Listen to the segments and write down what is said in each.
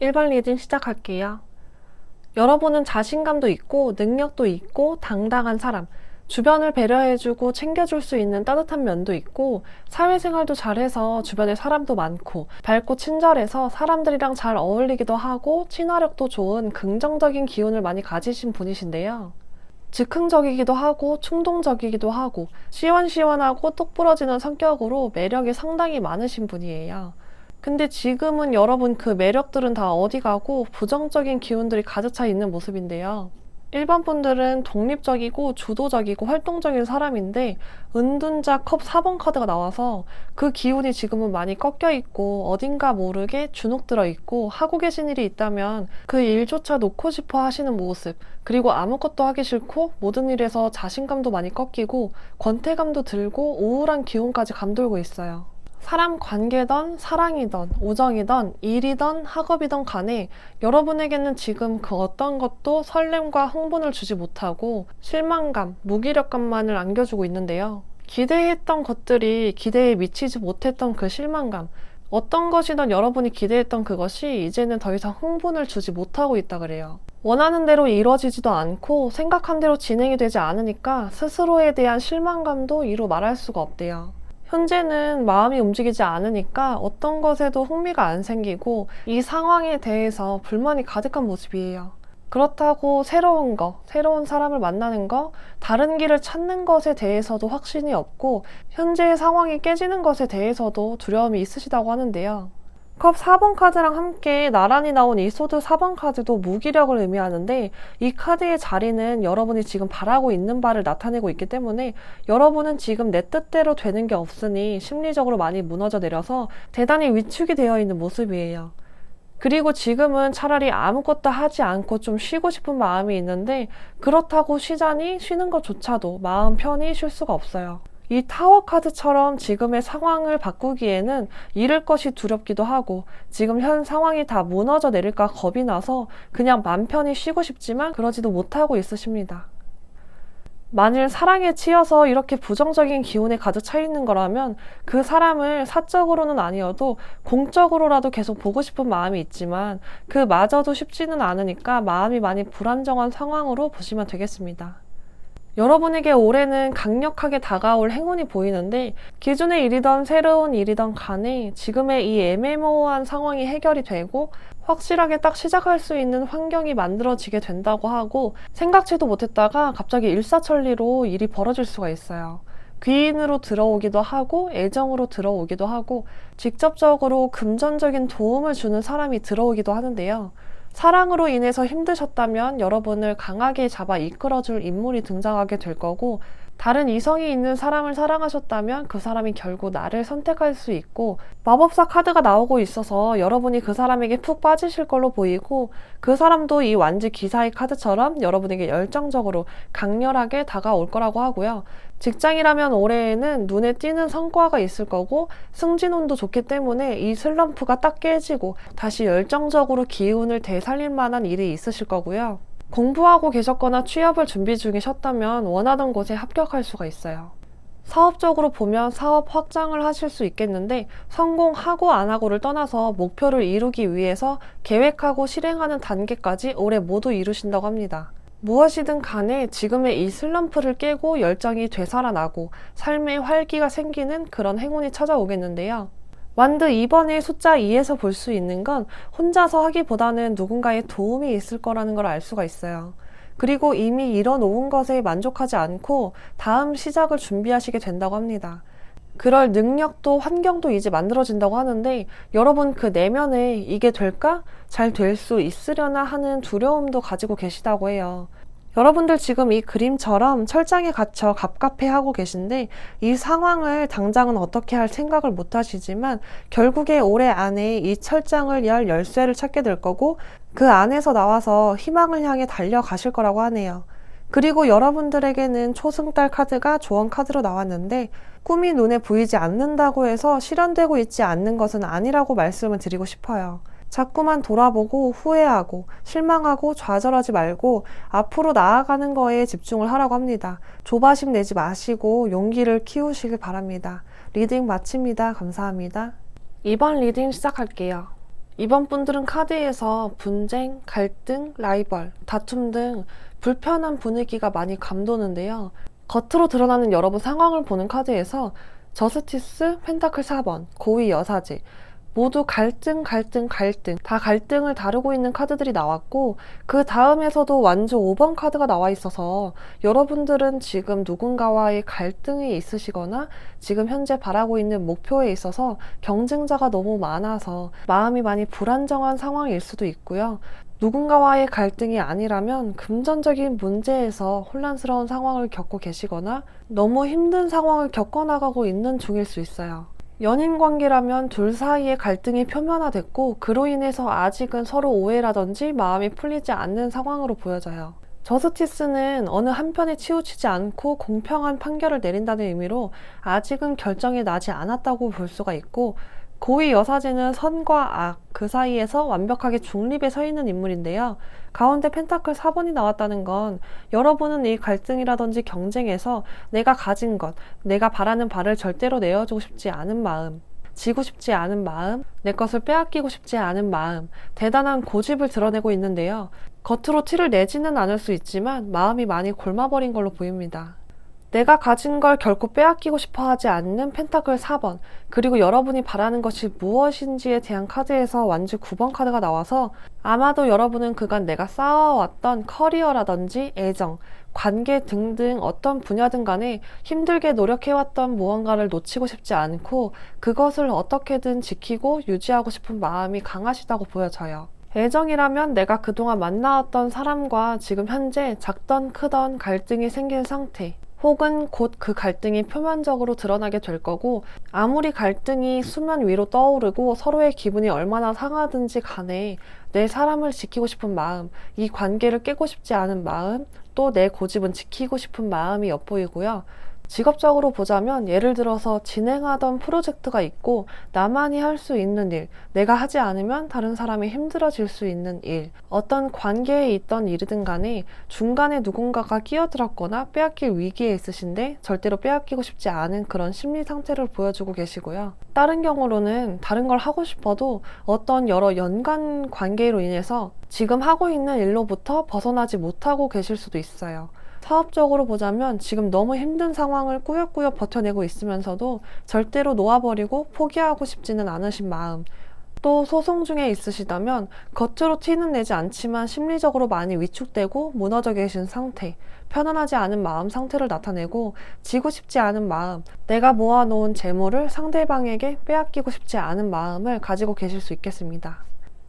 일반 리딩 시작할게요. 여러분은 자신감도 있고 능력도 있고 당당한 사람, 주변을 배려해주고 챙겨줄 수 있는 따뜻한 면도 있고 사회생활도 잘해서 주변에 사람도 많고 밝고 친절해서 사람들이랑 잘 어울리기도 하고 친화력도 좋은 긍정적인 기운을 많이 가지신 분이신데요. 즉흥적이기도 하고 충동적이기도 하고 시원시원하고 똑부러지는 성격으로 매력이 상당히 많으신 분이에요. 근데 지금은 여러분 그 매력들은 다 어디 가고 부정적인 기운들이 가득 차 있는 모습인데요. 일반 분들은 독립적이고 주도적이고 활동적인 사람인데 은둔자 컵 4번 카드가 나와서 그 기운이 지금은 많이 꺾여 있고 어딘가 모르게 주눅 들어 있고 하고 계신 일이 있다면 그 일조차 놓고 싶어 하시는 모습, 그리고 아무것도 하기 싫고 모든 일에서 자신감도 많이 꺾이고 권태감도 들고 우울한 기운까지 감돌고 있어요. 사람 관계든 사랑이든 우정이든 일이든 학업이든 간에 여러분에게는 지금 그 어떤 것도 설렘과 흥분을 주지 못하고 실망감, 무기력감만을 안겨주고 있는데요. 기대했던 것들이 기대에 미치지 못했던 그 실망감, 어떤 것이든 여러분이 기대했던 그것이 이제는 더 이상 흥분을 주지 못하고 있다 그래요. 원하는 대로 이루어지지도 않고 생각한 대로 진행이 되지 않으니까 스스로에 대한 실망감도 이루 말할 수가 없대요. 현재는 마음이 움직이지 않으니까 어떤 것에도 흥미가 안 생기고 이 상황에 대해서 불만이 가득한 모습이에요. 그렇다고 새로운 거, 새로운 사람을 만나는 거, 다른 길을 찾는 것에 대해서도 확신이 없고 현재의 상황이 깨지는 것에 대해서도 두려움이 있으시다고 하는데요. 컵 4번 카드랑 함께 나란히 나온 이 소드 4번 카드도 무기력을 의미하는데 이 카드의 자리는 여러분이 지금 바라고 있는 바를 나타내고 있기 때문에 여러분은 지금 내 뜻대로 되는 게 없으니 심리적으로 많이 무너져 내려서 대단히 위축이 되어 있는 모습이에요. 그리고 지금은 차라리 아무것도 하지 않고 좀 쉬고 싶은 마음이 있는데 그렇다고 쉬자니 쉬는 것조차도 마음 편히 쉴 수가 없어요. 이 타워 카드처럼 지금의 상황을 바꾸기에는 잃을 것이 두렵기도 하고 지금 현 상황이 다 무너져 내릴까 겁이 나서 그냥 맘 편히 쉬고 싶지만 그러지도 못하고 있으십니다. 만일 사랑에 치여서 이렇게 부정적인 기운에 가득 차 있는 거라면 그 사람을 사적으로는 아니어도 공적으로라도 계속 보고 싶은 마음이 있지만 그마저도 쉽지는 않으니까 마음이 많이 불안정한 상황으로 보시면 되겠습니다. 여러분에게 올해는 강력하게 다가올 행운이 보이는데 기존의 일이던 새로운 일이던 간에 지금의 이 애매모호한 상황이 해결이 되고 확실하게 딱 시작할 수 있는 환경이 만들어지게 된다고 하고 생각지도 못했다가 갑자기 일사천리로 일이 벌어질 수가 있어요. 귀인으로 들어오기도 하고 애정으로 들어오기도 하고 직접적으로 금전적인 도움을 주는 사람이 들어오기도 하는데요. 사랑으로 인해서 힘드셨다면 여러분을 강하게 잡아 이끌어줄 인물이 등장하게 될 거고 다른 이성이 있는 사람을 사랑하셨다면 그 사람이 결국 나를 선택할 수 있고 마법사 카드가 나오고 있어서 여러분이 그 사람에게 푹 빠지실 걸로 보이고 그 사람도 이 완지 기사의 카드처럼 여러분에게 열정적으로 강렬하게 다가올 거라고 하고요. 직장이라면 올해에는 눈에 띄는 성과가 있을 거고 승진운도 좋기 때문에 이 슬럼프가 딱 깨지고 다시 열정적으로 기운을 되살릴 만한 일이 있으실 거고요. 공부하고 계셨거나 취업을 준비 중이셨다면 원하던 곳에 합격할 수가 있어요. 사업적으로 보면 사업 확장을 하실 수 있겠는데 성공하고 안 하고를 떠나서 목표를 이루기 위해서 계획하고 실행하는 단계까지 올해 모두 이루신다고 합니다. 무엇이든 간에 지금의 이 슬럼프를 깨고 열정이 되살아나고 삶의 활기가 생기는 그런 행운이 찾아오겠는데요. 완드 2번의 숫자 2에서 볼 수 있는 건 혼자서 하기보다는 누군가의 도움이 있을 거라는 걸 알 수가 있어요. 그리고 이미 이뤄놓은 것에 만족하지 않고 다음 시작을 준비하시게 된다고 합니다. 그럴 능력도 환경도 이제 만들어진다고 하는데 여러분 그 내면에 이게 될까? 잘 될 수 있으려나 하는 두려움도 가지고 계시다고 해요. 여러분들 지금 이 그림처럼 철장에 갇혀 갑갑해하고 계신데 이 상황을 당장은 어떻게 할 생각을 못 하시지만 결국에 올해 안에 이 철장을 열 열쇠를 찾게 될 거고 그 안에서 나와서 희망을 향해 달려가실 거라고 하네요. 그리고 여러분들에게는 초승달 카드가 조언 카드로 나왔는데 꿈이 눈에 보이지 않는다고 해서 실현되고 있지 않는 것은 아니라고 말씀을 드리고 싶어요. 자꾸만 돌아보고 후회하고 실망하고 좌절하지 말고 앞으로 나아가는 거에 집중을 하라고 합니다. 조바심 내지 마시고 용기를 키우시길 바랍니다. 리딩 마칩니다. 감사합니다. 2번 리딩 시작할게요. 이번 분들은 카드에서 분쟁, 갈등, 라이벌, 다툼 등 불편한 분위기가 많이 감도는데요. 겉으로 드러나는 여러분 상황을 보는 카드에서 저스티스, 펜타클 4번, 고위 여사제 모두 갈등, 다 갈등을 다루고 있는 카드들이 나왔고, 그 다음에서도 완주 5번 카드가 나와 있어서 여러분들은 지금 누군가와의 갈등이 있으시거나 지금 현재 바라고 있는 목표에 있어서 경쟁자가 너무 많아서 마음이 많이 불안정한 상황일 수도 있고요. 누군가와의 갈등이 아니라면 금전적인 문제에서 혼란스러운 상황을 겪고 계시거나 너무 힘든 상황을 겪어나가고 있는 중일 수 있어요. 연인 관계라면 둘 사이의 갈등이 표면화됐고 그로 인해서 아직은 서로 오해라든지 마음이 풀리지 않는 상황으로 보여져요. 저스티스는 어느 한편에 치우치지 않고 공평한 판결을 내린다는 의미로 아직은 결정이 나지 않았다고 볼 수가 있고, 고위 여사제는 선과 악, 그 사이에서 완벽하게 중립에 서 있는 인물인데요. 가운데 펜타클 4번이 나왔다는 건 여러분은 이 갈등이라든지 경쟁에서 내가 가진 것, 내가 바라는 바를 절대로 내어주고 싶지 않은 마음, 지고 싶지 않은 마음, 내 것을 빼앗기고 싶지 않은 마음, 대단한 고집을 드러내고 있는데요. 겉으로 티를 내지는 않을 수 있지만 마음이 많이 골마버린 걸로 보입니다. 내가 가진 걸 결코 빼앗기고 싶어 하지 않는 펜타클 4번, 그리고 여러분이 바라는 것이 무엇인지에 대한 카드에서 완주 9번 카드가 나와서 아마도 여러분은 그간 내가 쌓아왔던 커리어라든지 애정, 관계 등등 어떤 분야든 간에 힘들게 노력해왔던 무언가를 놓치고 싶지 않고 그것을 어떻게든 지키고 유지하고 싶은 마음이 강하시다고 보여져요. 애정이라면 내가 그동안 만나왔던 사람과 지금 현재 작던 크던 갈등이 생긴 상태, 혹은 곧 그 갈등이 표면적으로 드러나게 될 거고, 아무리 갈등이 수면 위로 떠오르고 서로의 기분이 얼마나 상하든지 간에 내 사람을 지키고 싶은 마음, 이 관계를 깨고 싶지 않은 마음, 또 내 고집은 지키고 싶은 마음이 엿보이고요. 직업적으로 보자면 예를 들어서 진행하던 프로젝트가 있고 나만이 할 수 있는 일, 내가 하지 않으면 다른 사람이 힘들어질 수 있는 일, 어떤 관계에 있던 일이든 간에 중간에 누군가가 끼어들었거나 빼앗길 위기에 있으신데 절대로 빼앗기고 싶지 않은 그런 심리 상태를 보여주고 계시고요. 다른 경우로는 다른 걸 하고 싶어도 어떤 여러 연관 관계로 인해서 지금 하고 있는 일로부터 벗어나지 못하고 계실 수도 있어요. 사업적으로 보자면 지금 너무 힘든 상황을 꾸역꾸역 버텨내고 있으면서도 절대로 놓아버리고 포기하고 싶지는 않으신 마음, 또 소송 중에 있으시다면 겉으로 티는 내지 않지만 심리적으로 많이 위축되고 무너져 계신 상태, 편안하지 않은 마음 상태를 나타내고 지고 싶지 않은 마음, 내가 모아놓은 재물을 상대방에게 빼앗기고 싶지 않은 마음을 가지고 계실 수 있겠습니다.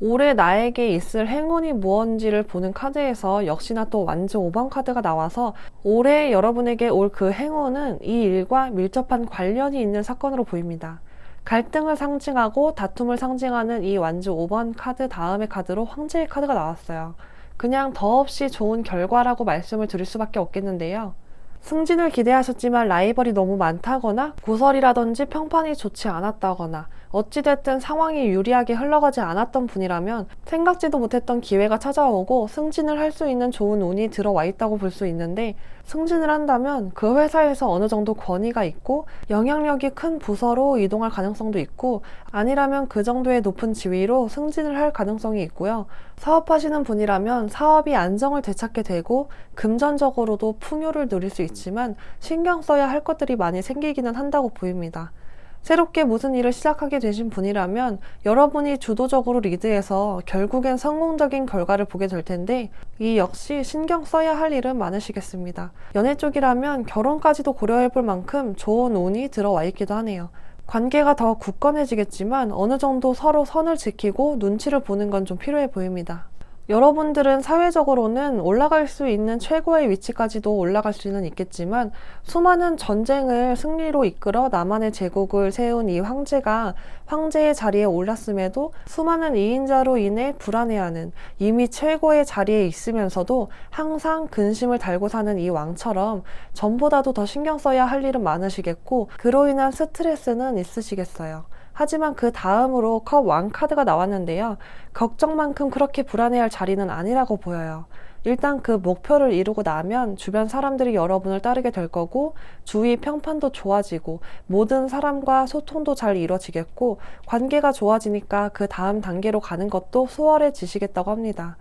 올해 나에게 있을 행운이 무언지를 보는 카드에서 역시나 또 완주 5번 카드가 나와서 올해 여러분에게 올 그 행운은 이 일과 밀접한 관련이 있는 사건으로 보입니다. 갈등을 상징하고 다툼을 상징하는 이 완주 5번 카드 다음의 카드로 황제의 카드가 나왔어요. 그냥 더없이 좋은 결과라고 말씀을 드릴 수밖에 없겠는데요. 승진을 기대하셨지만 라이벌이 너무 많다거나 고설이라든지 평판이 좋지 않았다거나 어찌됐든 상황이 유리하게 흘러가지 않았던 분이라면 생각지도 못했던 기회가 찾아오고 승진을 할 수 있는 좋은 운이 들어와 있다고 볼 수 있는데, 승진을 한다면 그 회사에서 어느 정도 권위가 있고 영향력이 큰 부서로 이동할 가능성도 있고, 아니라면 그 정도의 높은 지위로 승진을 할 가능성이 있고요. 사업하시는 분이라면 사업이 안정을 되찾게 되고 금전적으로도 풍요를 누릴 수 있지만 신경 써야 할 것들이 많이 생기기는 한다고 보입니다. 새롭게 무슨 일을 시작하게 되신 분이라면 여러분이 주도적으로 리드해서 결국엔 성공적인 결과를 보게 될 텐데, 이 역시 신경 써야 할 일은 많으시겠습니다. 연애 쪽이라면 결혼까지도 고려해 볼 만큼 좋은 운이 들어와 있기도 하네요. 관계가 더 굳건해지겠지만 어느 정도 서로 선을 지키고 눈치를 보는 건 좀 필요해 보입니다. 여러분들은 사회적으로는 올라갈 수 있는 최고의 위치까지도 올라갈 수는 있겠지만 수많은 전쟁을 승리로 이끌어 나만의 제국을 세운 이 황제가 황제의 자리에 올랐음에도 수많은 이인자로 인해 불안해하는, 이미 최고의 자리에 있으면서도 항상 근심을 달고 사는 이 왕처럼 전보다도 더 신경 써야 할 일은 많으시겠고 그로 인한 스트레스는 있으시겠어요. 하지만 그 다음으로 컵 왕 카드가 나왔는데요. 걱정만큼 그렇게 불안해할 자리는 아니라고 보여요. 일단 그 목표를 이루고 나면 주변 사람들이 여러분을 따르게 될 거고 주위 평판도 좋아지고 모든 사람과 소통도 잘 이루어지겠고 관계가 좋아지니까 그 다음 단계로 가는 것도 수월해지시겠다고 합니다.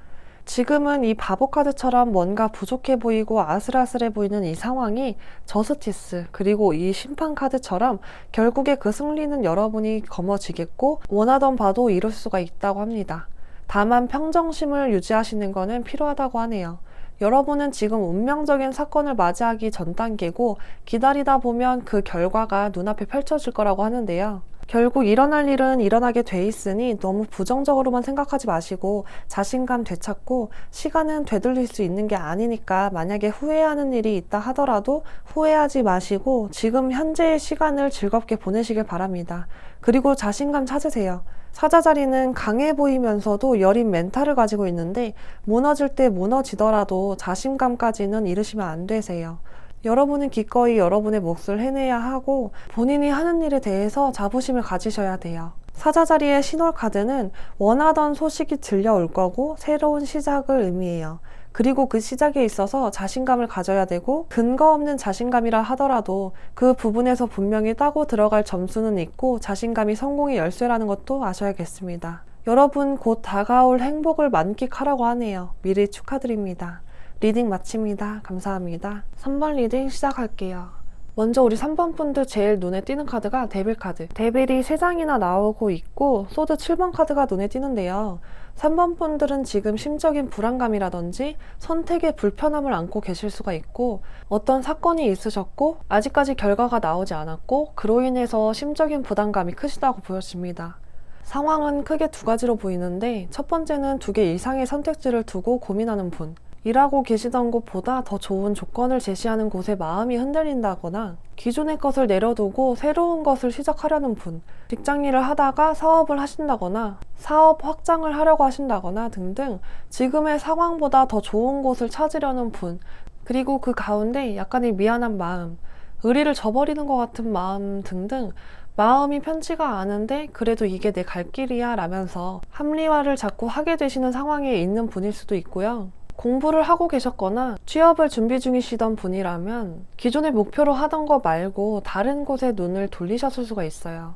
지금은 이 바보 카드처럼 뭔가 부족해 보이고 아슬아슬해 보이는 이 상황이 저스티스 그리고 이 심판 카드처럼 결국에 그 승리는 여러분이 거머쥐겠고 원하던 바도 이룰 수가 있다고 합니다. 다만 평정심을 유지하시는 것은 필요하다고 하네요. 여러분은 지금 운명적인 사건을 맞이하기 전 단계고 기다리다 보면 그 결과가 눈앞에 펼쳐질 거라고 하는데요. 결국 일어날 일은 일어나게 돼 있으니 너무 부정적으로만 생각하지 마시고 자신감 되찾고 시간은 되돌릴 수 있는 게 아니니까 만약에 후회하는 일이 있다 하더라도 후회하지 마시고 지금 현재의 시간을 즐겁게 보내시길 바랍니다. 그리고 자신감 찾으세요. 사자자리는 강해 보이면서도 여린 멘탈을 가지고 있는데 무너질 때 무너지더라도 자신감까지는 잃으시면 안 되세요. 여러분은 기꺼이 여러분의 몫을 해내야 하고 본인이 하는 일에 대해서 자부심을 가지셔야 돼요. 사자자리의 신월 카드는 원하던 소식이 들려올 거고 새로운 시작을 의미해요. 그리고 그 시작에 있어서 자신감을 가져야 되고 근거 없는 자신감이라 하더라도 그 부분에서 분명히 따고 들어갈 점수는 있고 자신감이 성공의 열쇠라는 것도 아셔야겠습니다. 여러분 곧 다가올 행복을 만끽하라고 하네요. 미리 축하드립니다. 리딩 마칩니다. 감사합니다. 3번 리딩 시작할게요. 먼저 우리 3번 분들 제일 눈에 띄는 카드가 데빌 카드. 데빌이 3장이나 나오고 있고 소드 7번 카드가 눈에 띄는데요. 3번 분들은 지금 심적인 불안감이라든지 선택의 불편함을 안고 계실 수가 있고 어떤 사건이 있으셨고 아직까지 결과가 나오지 않았고 그로 인해서 심적인 부담감이 크시다고 보여집니다. 상황은 크게 두 가지로 보이는데 첫 번째는 2개 이상의 선택지를 두고 고민하는 분. 일하고 계시던 곳보다 더 좋은 조건을 제시하는 곳에 마음이 흔들린다거나 기존의 것을 내려두고 새로운 것을 시작하려는 분, 직장일을 하다가 사업을 하신다거나 사업 확장을 하려고 하신다거나 등등 지금의 상황보다 더 좋은 곳을 찾으려는 분, 그리고 그 가운데 약간의 미안한 마음, 의리를 저버리는 것 같은 마음 등등 마음이 편치가 않은데 그래도 이게 내 갈 길이야 라면서 합리화를 자꾸 하게 되시는 상황에 있는 분일 수도 있고요. 공부를 하고 계셨거나 취업을 준비 중이시던 분이라면 기존의 목표로 하던 거 말고 다른 곳에 눈을 돌리셨을 수가 있어요.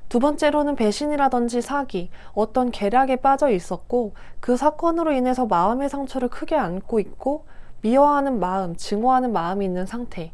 두 번째로는 배신이라든지 사기, 어떤 계략에 빠져 있었고 그 사건으로 인해서 마음의 상처를 크게 안고 있고 미워하는 마음, 증오하는 마음이 있는 상태.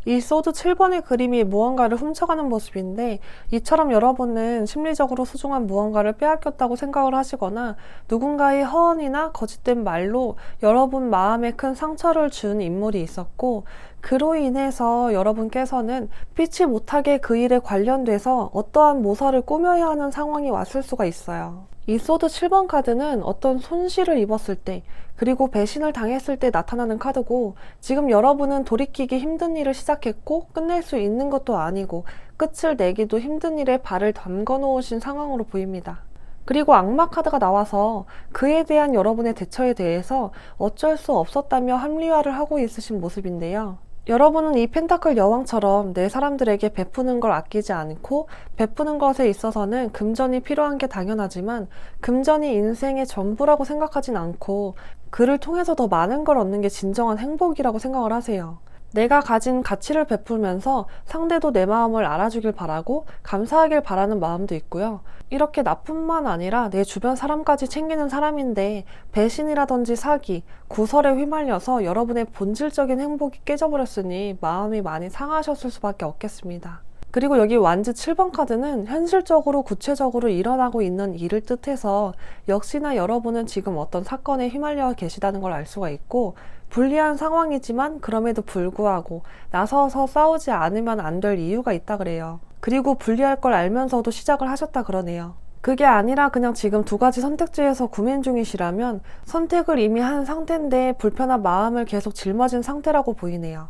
이 소드 7번의 그림이 무언가를 훔쳐가는 모습인데 이처럼 여러분은 심리적으로 소중한 무언가를 빼앗겼다고 생각을 하시거나 누군가의 허언이나 거짓된 말로 여러분 마음에 큰 상처를 준 인물이 있었고 그로 인해서 여러분께서는 피치 못하게 그 일에 관련돼서 어떠한 모사를 꾸며야 하는 상황이 왔을 수가 있어요. 이 소드 7번 카드는 어떤 손실을 입었을 때 그리고 배신을 당했을 때 나타나는 카드고 지금 여러분은 돌이키기 힘든 일을 시작했고 끝낼 수 있는 것도 아니고 끝을 내기도 힘든 일에 발을 담궈 놓으신 상황으로 보입니다. 그리고 악마 카드가 나와서 그에 대한 여러분의 대처에 대해서 어쩔 수 없었다며 합리화를 하고 있으신 모습인데요. 여러분은 이 펜타클 여왕처럼 내 사람들에게 베푸는 걸 아끼지 않고 베푸는 것에 있어서는 금전이 필요한 게 당연하지만 금전이 인생의 전부라고 생각하진 않고 그를 통해서 더 많은 걸 얻는 게 진정한 행복이라고 생각을 하세요. 내가 가진 가치를 베풀면서 상대도 내 마음을 알아주길 바라고 감사하길 바라는 마음도 있고요. 이렇게 나뿐만 아니라 내 주변 사람까지 챙기는 사람인데 배신이라든지 사기, 구설에 휘말려서 여러분의 본질적인 행복이 깨져버렸으니 마음이 많이 상하셨을 수밖에 없겠습니다. 그리고 여기 완즈 7번 카드는 현실적으로 구체적으로 일어나고 있는 일을 뜻해서 역시나 여러분은 지금 어떤 사건에 휘말려 계시다는 걸 알 수가 있고 불리한 상황이지만 그럼에도 불구하고 나서서 싸우지 않으면 안 될 이유가 있다 그래요. 그리고 불리할 걸 알면서도 시작을 하셨다 그러네요. 그게 아니라 그냥 지금 두 가지 선택지에서 고민 중이시라면 선택을 이미 한 상태인데 불편한 마음을 계속 짊어진 상태라고 보이네요.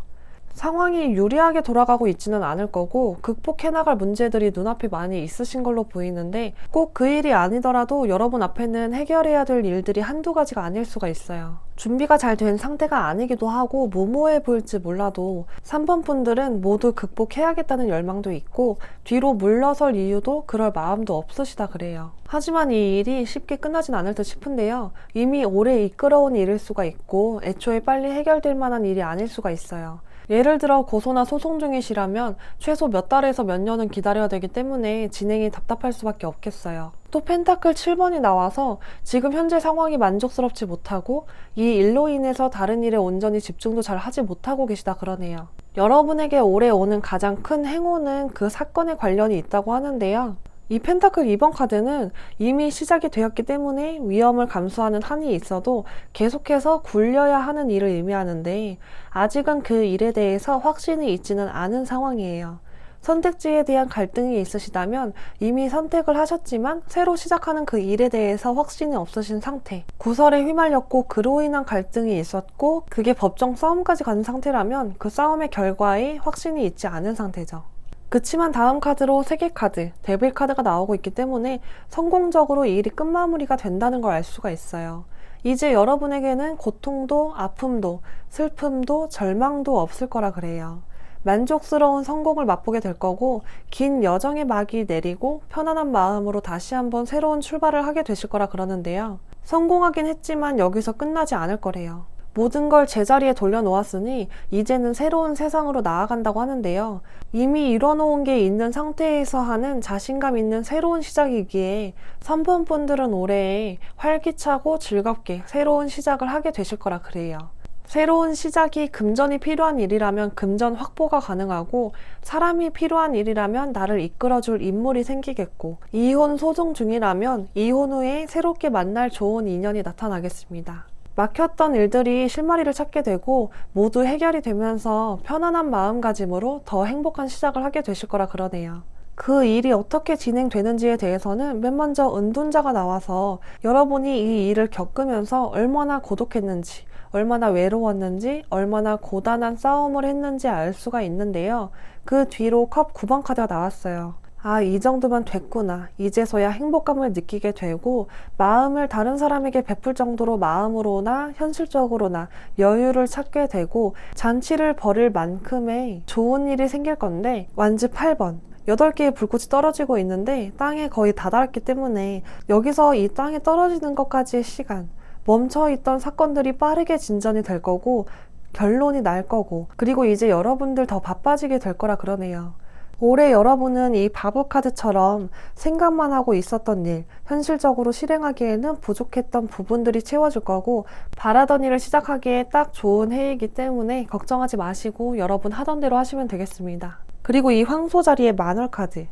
상황이 유리하게 돌아가고 있지는 않을 거고 극복해 나갈 문제들이 눈앞에 많이 있으신 걸로 보이는데 꼭 그 일이 아니더라도 여러분 앞에는 해결해야 될 일들이 한두 가지가 아닐 수가 있어요. 준비가 잘 된 상태가 아니기도 하고 무모해 보일지 몰라도 3번 분들은 모두 극복해야겠다는 열망도 있고 뒤로 물러설 이유도 그럴 마음도 없으시다 그래요. 하지만 이 일이 쉽게 끝나진 않을 듯 싶은데요. 이미 오래 이끌어온 일일 수가 있고 애초에 빨리 해결될 만한 일이 아닐 수가 있어요. 예를 들어 고소나 소송 중이시라면 최소 몇 달에서 몇 년은 기다려야 되기 때문에 진행이 답답할 수밖에 없겠어요. 또 펜타클 7번이 나와서 지금 현재 상황이 만족스럽지 못하고 이 일로 인해서 다른 일에 온전히 집중도 잘 하지 못하고 계시다 그러네요. 여러분에게 올해 오는 가장 큰 행운은 그 사건에 관련이 있다고 하는데요. 이 펜타클 2번 카드는 이미 시작이 되었기 때문에 위험을 감수하는 한이 있어도 계속해서 굴려야 하는 일을 의미하는데 아직은 그 일에 대해서 확신이 있지는 않은 상황이에요. 선택지에 대한 갈등이 있으시다면 이미 선택을 하셨지만 새로 시작하는 그 일에 대해서 확신이 없으신 상태. 구설에 휘말렸고 그로 인한 갈등이 있었고 그게 법정 싸움까지 가는 상태라면 그 싸움의 결과에 확신이 있지 않은 상태죠. 그치만 다음 카드로 세계 카드, 데빌 카드가 나오고 있기 때문에 성공적으로 이 일이 끝마무리가 된다는 걸 알 수가 있어요. 이제 여러분에게는 고통도, 아픔도, 슬픔도, 절망도 없을 거라 그래요. 만족스러운 성공을 맛보게 될 거고 긴 여정의 막이 내리고 편안한 마음으로 다시 한번 새로운 출발을 하게 되실 거라 그러는데요. 성공하긴 했지만 여기서 끝나지 않을 거래요. 모든 걸 제자리에 돌려놓았으니 이제는 새로운 세상으로 나아간다고 하는데요. 이미 이뤄놓은 게 있는 상태에서 하는 자신감 있는 새로운 시작이기에 3번 분들은 올해에 활기차고 즐겁게 새로운 시작을 하게 되실 거라 그래요. 새로운 시작이 금전이 필요한 일이라면 금전 확보가 가능하고 사람이 필요한 일이라면 나를 이끌어줄 인물이 생기겠고 이혼 소송 중이라면 이혼 후에 새롭게 만날 좋은 인연이 나타나겠습니다. 막혔던 일들이 실마리를 찾게 되고 모두 해결이 되면서 편안한 마음가짐으로 더 행복한 시작을 하게 되실 거라 그러네요. 그 일이 어떻게 진행되는지에 대해서는 맨 먼저 은둔자가 나와서 여러분이 이 일을 겪으면서 얼마나 고독했는지, 얼마나 외로웠는지, 얼마나 고단한 싸움을 했는지 알 수가 있는데요. 그 뒤로 컵 9번 카드가 나왔어요. 아, 이 정도면 됐구나. 이제서야 행복감을 느끼게 되고 마음을 다른 사람에게 베풀 정도로 마음으로나 현실적으로나 여유를 찾게 되고 잔치를 벌일 만큼의 좋은 일이 생길 건데 완즈 8번. 8개의 불꽃이 떨어지고 있는데 땅에 거의 다다랐기 때문에 여기서 이 땅에 떨어지는 것까지의 시간, 멈춰있던 사건들이 빠르게 진전이 될 거고 결론이 날 거고 그리고 이제 여러분들 더 바빠지게 될 거라 그러네요. 올해 여러분은 이 바보 카드처럼 생각만 하고 있었던 일, 현실적으로 실행하기에는 부족했던 부분들이 채워질 거고 바라던 일을 시작하기에 딱 좋은 해이기 때문에 걱정하지 마시고 여러분 하던 대로 하시면 되겠습니다. 그리고 이 황소 자리의 만월 카드.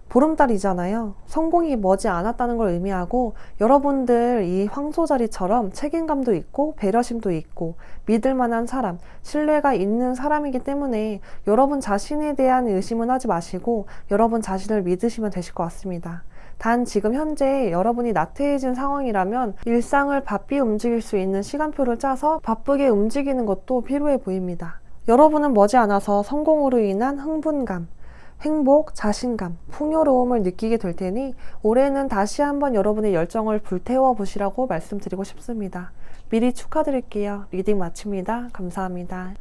보름달이잖아요. 성공이 머지 않았다는 걸 의미하고 여러분들 이 황소자리처럼 책임감도 있고 배려심도 있고 믿을 만한 사람, 신뢰가 있는 사람이기 때문에 여러분 자신에 대한 의심은 하지 마시고 여러분 자신을 믿으시면 되실 것 같습니다. 단 지금 현재 여러분이 나태해진 상황이라면 일상을 바삐 움직일 수 있는 시간표를 짜서 바쁘게 움직이는 것도 필요해 보입니다. 여러분은 머지않아서 성공으로 인한 흥분감, 행복, 자신감, 풍요로움을 느끼게 될 테니 올해는 다시 한번 여러분의 열정을 불태워 보시라고 말씀드리고 싶습니다. 미리 축하드릴게요. 리딩 마칩니다. 감사합니다.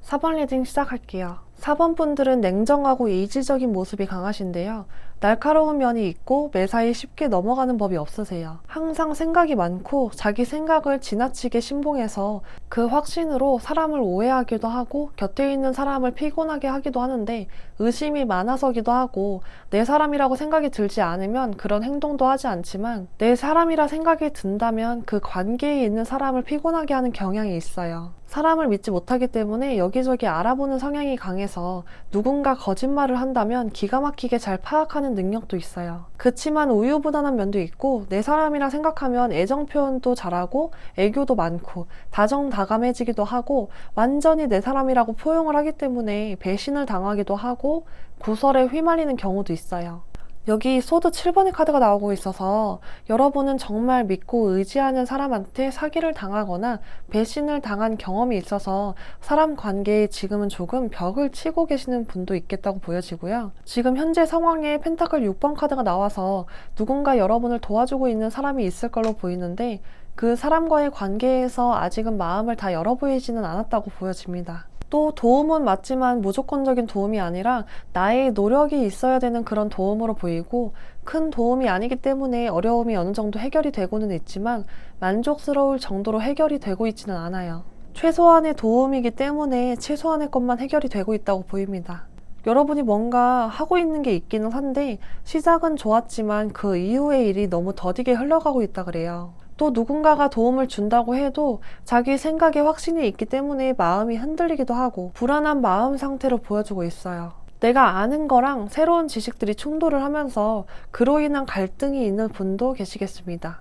4번 리딩 시작할게요. 4번 분들은 냉정하고 이지적인 모습이 강하신데요. 날카로운 면이 있고 매사에 쉽게 넘어가는 법이 없으세요. 항상 생각이 많고 자기 생각을 지나치게 신봉해서 그 확신으로 사람을 오해하기도 하고 곁에 있는 사람을 피곤하게 하기도 하는데 의심이 많아서기도 하고 내 사람이라고 생각이 들지 않으면 그런 행동도 하지 않지만 내 사람이라 생각이 든다면 그 관계에 있는 사람을 피곤하게 하는 경향이 있어요. 사람을 믿지 못하기 때문에 여기저기 알아보는 성향이 강해서 누군가 거짓말을 한다면 기가 막히게 잘 파악하는 능력도 있어요. 그치만 우유부단한 면도 있고 내 사람이라 생각하면 애정 표현도 잘하고 애교도 많고 다정다감해지기도 하고 완전히 내 사람이라고 포용을 하기 때문에 배신을 당하기도 하고 구설에 휘말리는 경우도 있어요. 여기 소드 7번의 카드가 나오고 있어서 여러분은 정말 믿고 의지하는 사람한테 사기를 당하거나 배신을 당한 경험이 있어서 사람 관계에 지금은 조금 벽을 치고 계시는 분도 있겠다고 보여지고요. 지금 현재 상황에 펜타클 6번 카드가 나와서 누군가 여러분을 도와주고 있는 사람이 있을 걸로 보이는데 그 사람과의 관계에서 아직은 마음을 다 열어 보이지는 않았다고 보여집니다. 또 도움은 맞지만 무조건적인 도움이 아니라 나의 노력이 있어야 되는 그런 도움으로 보이고 큰 도움이 아니기 때문에 어려움이 어느 정도 해결이 되고는 있지만 만족스러울 정도로 해결이 되고 있지는 않아요. 최소한의 도움이기 때문에 최소한의 것만 해결이 되고 있다고 보입니다. 여러분이 뭔가 하고 있는 게 있기는 한데 시작은 좋았지만 그 이후의 일이 너무 더디게 흘러가고 있다 그래요. 또 누군가가 도움을 준다고 해도 자기 생각에 확신이 있기 때문에 마음이 흔들리기도 하고 불안한 마음 상태로 보여주고 있어요. 내가 아는 거랑 새로운 지식들이 충돌을 하면서 그로 인한 갈등이 있는 분도 계시겠습니다.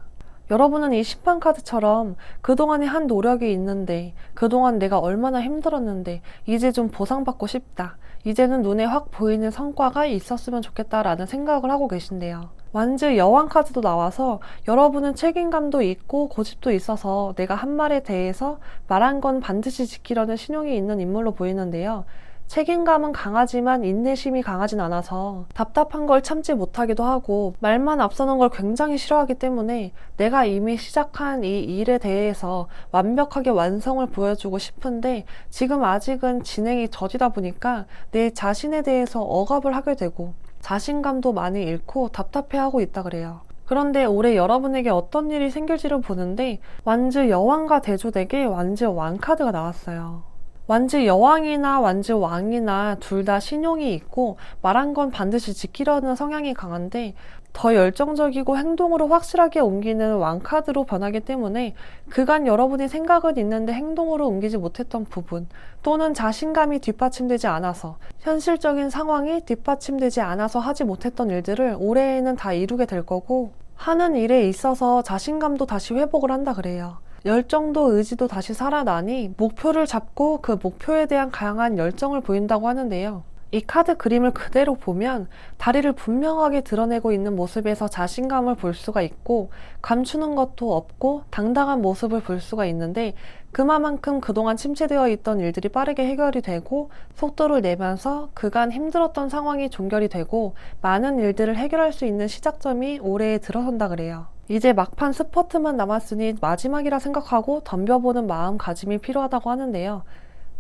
여러분은 이 심판 카드처럼 그동안에 한 노력이 있는데 그동안 내가 얼마나 힘들었는데 이제 좀 보상받고 싶다. 이제는 눈에 확 보이는 성과가 있었으면 좋겠다라는 생각을 하고 계신데요. 완즈 여왕 카드도 나와서 여러분은 책임감도 있고 고집도 있어서 내가 한 말에 대해서 말한 건 반드시 지키려는 신용이 있는 인물로 보이는데요. 책임감은 강하지만 인내심이 강하진 않아서 답답한 걸 참지 못하기도 하고 말만 앞서는 걸 굉장히 싫어하기 때문에 내가 이미 시작한 이 일에 대해서 완벽하게 완성을 보여주고 싶은데 지금 아직은 진행이 더디다 보니까 내 자신에 대해서 억압을 하게 되고 자신감도 많이 잃고 답답해하고 있다 그래요. 그런데 올해 여러분에게 어떤 일이 생길지를 보는데 완즈 여왕과 대조되게 완즈 왕 카드가 나왔어요. 완즈 여왕이나 완즈 왕이나 둘 다 신용이 있고 말한 건 반드시 지키려는 성향이 강한데 더 열정적이고 행동으로 확실하게 옮기는 왕 카드로 변하기 때문에 그간 여러분이 생각은 있는데 행동으로 옮기지 못했던 부분 또는 자신감이 뒷받침되지 않아서 현실적인 상황이 뒷받침되지 않아서 하지 못했던 일들을 올해에는 다 이루게 될 거고 하는 일에 있어서 자신감도 다시 회복을 한다 그래요. 열정도 의지도 다시 살아나니 목표를 잡고 그 목표에 대한 강한 열정을 보인다고 하는데요. 이 카드 그림을 그대로 보면 다리를 분명하게 드러내고 있는 모습에서 자신감을 볼 수가 있고 감추는 것도 없고 당당한 모습을 볼 수가 있는데 그만큼 그동안 침체되어 있던 일들이 빠르게 해결이 되고 속도를 내면서 그간 힘들었던 상황이 종결이 되고 많은 일들을 해결할 수 있는 시작점이 올해에 들어선다 그래요. 이제 막판 스퍼트만 남았으니 마지막이라 생각하고 덤벼보는 마음가짐이 필요하다고 하는데요.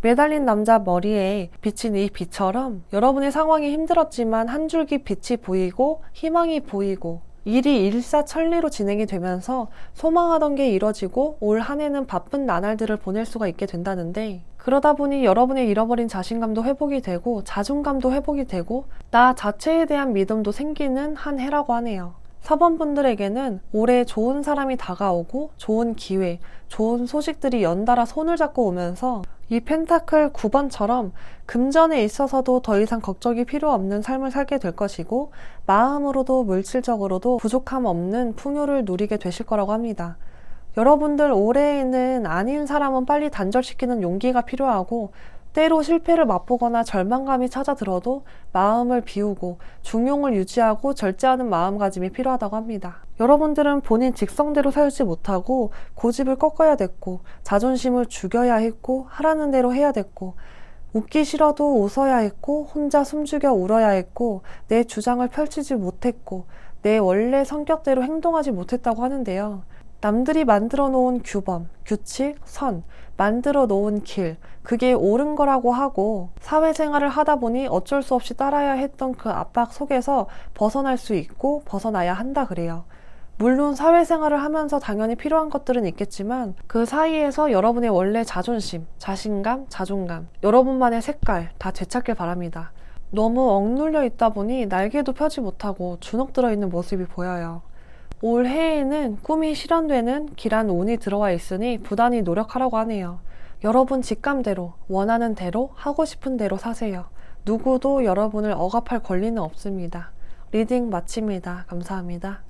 매달린 남자 머리에 비친 이 빛처럼 여러분의 상황이 힘들었지만 한 줄기 빛이 보이고 희망이 보이고 일이 일사천리로 진행이 되면서 소망하던 게 이뤄지고 올 한 해는 바쁜 나날들을 보낼 수가 있게 된다는데 그러다 보니 여러분의 잃어버린 자신감도 회복이 되고 자존감도 회복이 되고 나 자체에 대한 믿음도 생기는 한 해라고 하네요. 사번분들에게는 올해 좋은 사람이 다가오고 좋은 기회, 좋은 소식들이 연달아 손을 잡고 오면서 이 펜타클 9번처럼 금전에 있어서도 더 이상 걱정이 필요 없는 삶을 살게 될 것이고 마음으로도 물질적으로도 부족함 없는 풍요를 누리게 되실 거라고 합니다. 여러분들 올해에는 아닌 사람은 빨리 단절시키는 용기가 필요하고 때로 실패를 맛보거나 절망감이 찾아들어도 마음을 비우고 중용을 유지하고 절제하는 마음가짐이 필요하다고 합니다. 여러분들은 본인 직성대로 살지 못하고 고집을 꺾어야 됐고 자존심을 죽여야 했고 하라는 대로 해야 됐고 웃기 싫어도 웃어야 했고 혼자 숨죽여 울어야 했고 내 주장을 펼치지 못했고 내 원래 성격대로 행동하지 못했다고 하는데요. 남들이 만들어 놓은 규범, 규칙, 선, 만들어 놓은 길, 그게 옳은 거라고 하고 사회생활을 하다 보니 어쩔 수 없이 따라야 했던 그 압박 속에서 벗어날 수 있고 벗어나야 한다 그래요. 물론 사회생활을 하면서 당연히 필요한 것들은 있겠지만 그 사이에서 여러분의 원래 자존심, 자신감, 자존감, 여러분만의 색깔 다 되찾길 바랍니다. 너무 억눌려 있다 보니 날개도 펴지 못하고 주눅 들어있는 모습이 보여요. 올 해에는 꿈이 실현되는 길한 운이 들어와 있으니 부단히 노력하라고 하네요. 여러분 직감대로, 원하는 대로, 하고 싶은 대로 사세요. 누구도 여러분을 억압할 권리는 없습니다. 리딩 마칩니다. 감사합니다.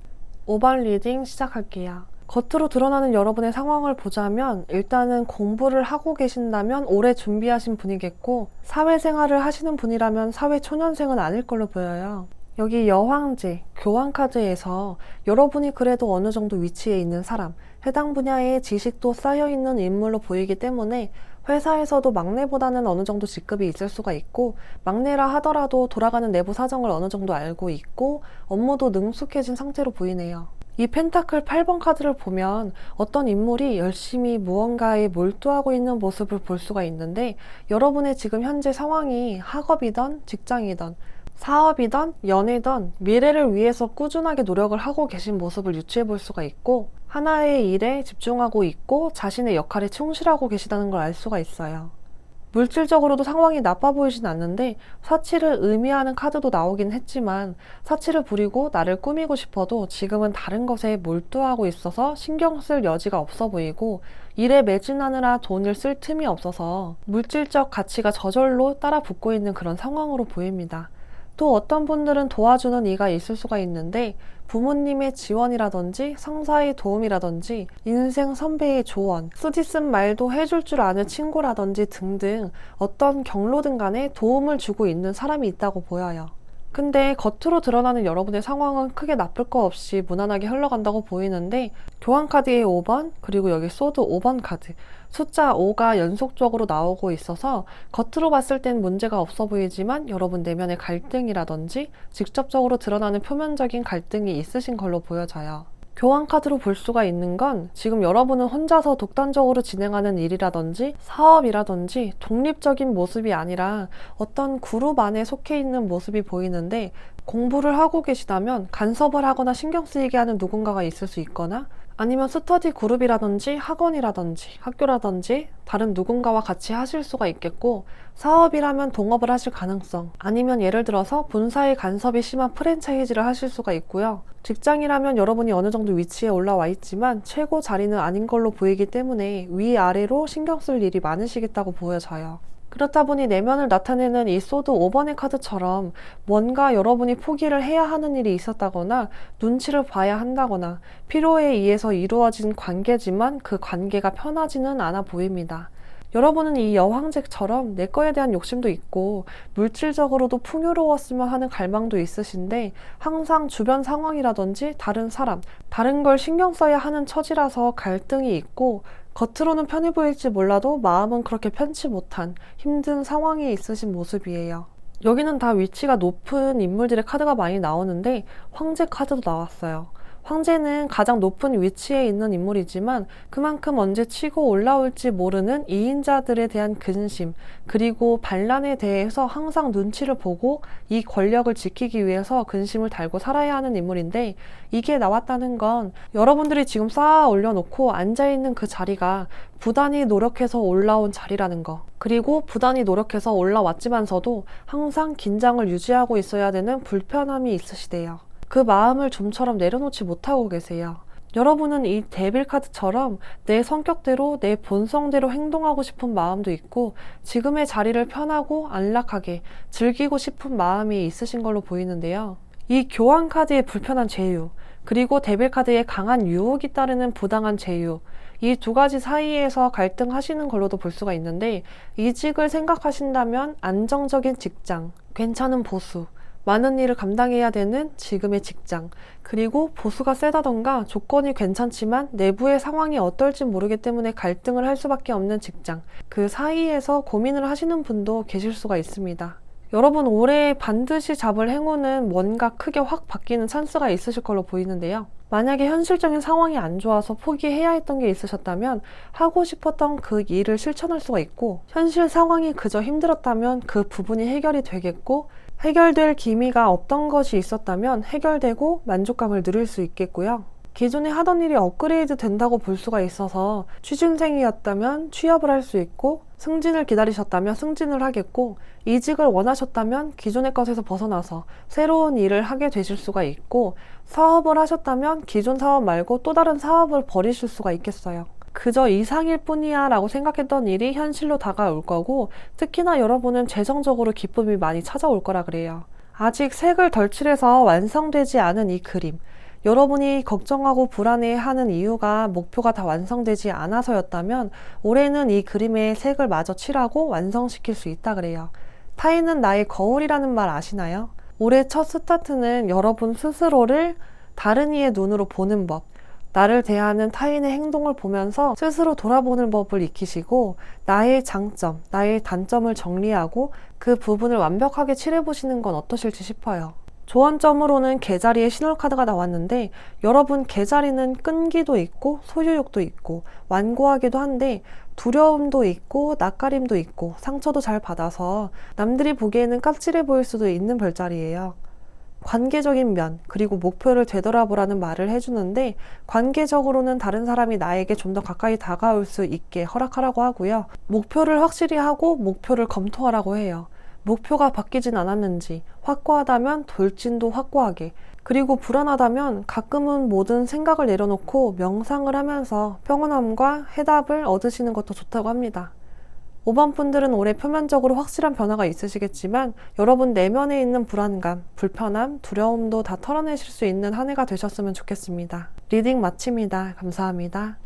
5번 리딩 시작할게요. 겉으로 드러나는 여러분의 상황을 보자면 일단은 공부를 하고 계신다면 오래 준비하신 분이겠고 사회생활을 하시는 분이라면 사회초년생은 아닐 걸로 보여요. 여기 여황제, 교환카드에서 여러분이 그래도 어느 정도 위치에 있는 사람, 해당 분야의 지식도 쌓여있는 인물로 보이기 때문에 회사에서도 막내보다는 어느 정도 직급이 있을 수가 있고, 막내라 하더라도 돌아가는 내부 사정을 어느 정도 알고 있고 업무도 능숙해진 상태로 보이네요. 이 펜타클 8번 카드를 보면 어떤 인물이 열심히 무언가에 몰두하고 있는 모습을 볼 수가 있는데, 여러분의 지금 현재 상황이 학업이든 직장이든 사업이든 연애든 미래를 위해서 꾸준하게 노력을 하고 계신 모습을 유추해 볼 수가 있고, 하나의 일에 집중하고 있고 자신의 역할에 충실하고 계시다는 걸 알 수가 있어요. 물질적으로도 상황이 나빠 보이진 않는데 사치를 의미하는 카드도 나오긴 했지만, 사치를 부리고 나를 꾸미고 싶어도 지금은 다른 것에 몰두하고 있어서 신경 쓸 여지가 없어 보이고, 일에 매진하느라 돈을 쓸 틈이 없어서 물질적 가치가 저절로 따라 붙고 있는 그런 상황으로 보입니다. 또 어떤 분들은 도와주는 이가 있을 수가 있는데, 부모님의 지원이라든지 상사의 도움이라든지 인생 선배의 조언, 쓰디쓴 말도 해줄 줄 아는 친구라든지 등등 어떤 경로든 간에 도움을 주고 있는 사람이 있다고 보여요. 근데 겉으로 드러나는 여러분의 상황은 크게 나쁠 거 없이 무난하게 흘러간다고 보이는데, 교환카드의 5번, 그리고 여기 소드 5번 카드, 숫자 5가 연속적으로 나오고 있어서 겉으로 봤을 땐 문제가 없어 보이지만 여러분 내면의 갈등이라든지 직접적으로 드러나는 표면적인 갈등이 있으신 걸로 보여져요. 교환카드로 볼 수가 있는 건 지금 여러분은 혼자서 독단적으로 진행하는 일이라든지 사업이라든지 독립적인 모습이 아니라 어떤 그룹 안에 속해 있는 모습이 보이는데, 공부를 하고 계시다면 간섭을 하거나 신경 쓰이게 하는 누군가가 있을 수 있거나, 아니면 스터디 그룹이라든지 학원이라든지 학교라든지 다른 누군가와 같이 하실 수가 있겠고, 사업이라면 동업을 하실 가능성, 아니면 예를 들어서 본사의 간섭이 심한 프랜차이즈를 하실 수가 있고요. 직장이라면 여러분이 어느 정도 위치에 올라와 있지만 최고 자리는 아닌 걸로 보이기 때문에 위아래로 신경 쓸 일이 많으시겠다고 보여져요. 그렇다 보니 내면을 나타내는 이 소드 5번의 카드처럼 뭔가 여러분이 포기를 해야 하는 일이 있었다거나 눈치를 봐야 한다거나 필요에 의해서 이루어진 관계지만 그 관계가 편하지는 않아 보입니다. 여러분은 이 여황제처럼 내 거에 대한 욕심도 있고 물질적으로도 풍요로웠으면 하는 갈망도 있으신데, 항상 주변 상황이라든지 다른 사람, 다른 걸 신경 써야 하는 처지라서 갈등이 있고, 겉으로는 편해 보일지 몰라도 마음은 그렇게 편치 못한 힘든 상황에 있으신 모습이에요. 여기는 다 위치가 높은 인물들의 카드가 많이 나오는데 황제 카드도 나왔어요. 황제는 가장 높은 위치에 있는 인물이지만 그만큼 언제 치고 올라올지 모르는 이인자들에 대한 근심, 그리고 반란에 대해서 항상 눈치를 보고 이 권력을 지키기 위해서 근심을 달고 살아야 하는 인물인데, 이게 나왔다는 건 여러분들이 지금 쌓아 올려놓고 앉아있는 그 자리가 부단히 노력해서 올라온 자리라는 거, 그리고 부단히 노력해서 올라왔지만서도 항상 긴장을 유지하고 있어야 되는 불편함이 있으시대요. 그 마음을 좀처럼 내려놓지 못하고 계세요. 여러분은 이 데빌 카드처럼 내 성격대로 내 본성대로 행동하고 싶은 마음도 있고, 지금의 자리를 편하고 안락하게 즐기고 싶은 마음이 있으신 걸로 보이는데요. 이 교환 카드의 불편한 제휴, 그리고 데빌 카드의 강한 유혹이 따르는 부당한 제휴, 이 두 가지 사이에서 갈등하시는 걸로도 볼 수가 있는데, 이직을 생각하신다면 안정적인 직장, 괜찮은 보수, 많은 일을 감당해야 되는 지금의 직장, 그리고 보수가 세다던가 조건이 괜찮지만 내부의 상황이 어떨지 모르기 때문에 갈등을 할 수밖에 없는 직장, 그 사이에서 고민을 하시는 분도 계실 수가 있습니다. 여러분 올해 반드시 잡을 행운은 뭔가 크게 확 바뀌는 찬스가 있으실 걸로 보이는데요. 만약에 현실적인 상황이 안 좋아서 포기해야 했던 게 있으셨다면 하고 싶었던 그 일을 실천할 수가 있고, 현실 상황이 그저 힘들었다면 그 부분이 해결이 되겠고, 해결될 기미가 없던 것이 있었다면 해결되고 만족감을 누릴 수 있겠고요. 기존에 하던 일이 업그레이드 된다고 볼 수가 있어서 취준생이었다면 취업을 할 수 있고, 승진을 기다리셨다면 승진을 하겠고, 이직을 원하셨다면 기존의 것에서 벗어나서 새로운 일을 하게 되실 수가 있고, 사업을 하셨다면 기존 사업 말고 또 다른 사업을 벌이실 수가 있겠어요. 그저 이상일 뿐이야 라고 생각했던 일이 현실로 다가올 거고, 특히나 여러분은 재정적으로 기쁨이 많이 찾아올 거라 그래요. 아직 색을 덜 칠해서 완성되지 않은 이 그림, 여러분이 걱정하고 불안해하는 이유가 목표가 다 완성되지 않아서였다면 올해는 이 그림의 색을 마저 칠하고 완성시킬 수 있다 그래요. 타인은 나의 거울이라는 말 아시나요? 올해 첫 스타트는 여러분 스스로를 다른 이의 눈으로 보는 법, 나를 대하는 타인의 행동을 보면서 스스로 돌아보는 법을 익히시고 나의 장점, 나의 단점을 정리하고 그 부분을 완벽하게 칠해보시는 건 어떠실지 싶어요. 조언점으로는 개자리의 신홀카드가 나왔는데 여러분 개자리는 끈기도 있고 소유욕도 있고 완고하기도 한데 두려움도 있고 낯가림도 있고 상처도 잘 받아서 남들이 보기에는 깍질해 보일 수도 있는 별자리예요. 관계적인 면, 그리고 목표를 되돌아보라는 말을 해주는데 관계적으로는 다른 사람이 나에게 좀 더 가까이 다가올 수 있게 허락하라고 하고요. 목표를 확실히 하고 목표를 검토하라고 해요. 목표가 바뀌진 않았는지, 확고하다면 돌진도 확고하게, 그리고 불안하다면 가끔은 모든 생각을 내려놓고 명상을 하면서 평온함과 해답을 얻으시는 것도 좋다고 합니다. 5번 분들은 올해 표면적으로 확실한 변화가 있으시겠지만 여러분 내면에 있는 불안감, 불편함, 두려움도 다 털어내실 수 있는 한 해가 되셨으면 좋겠습니다. 리딩 마칩니다. 감사합니다.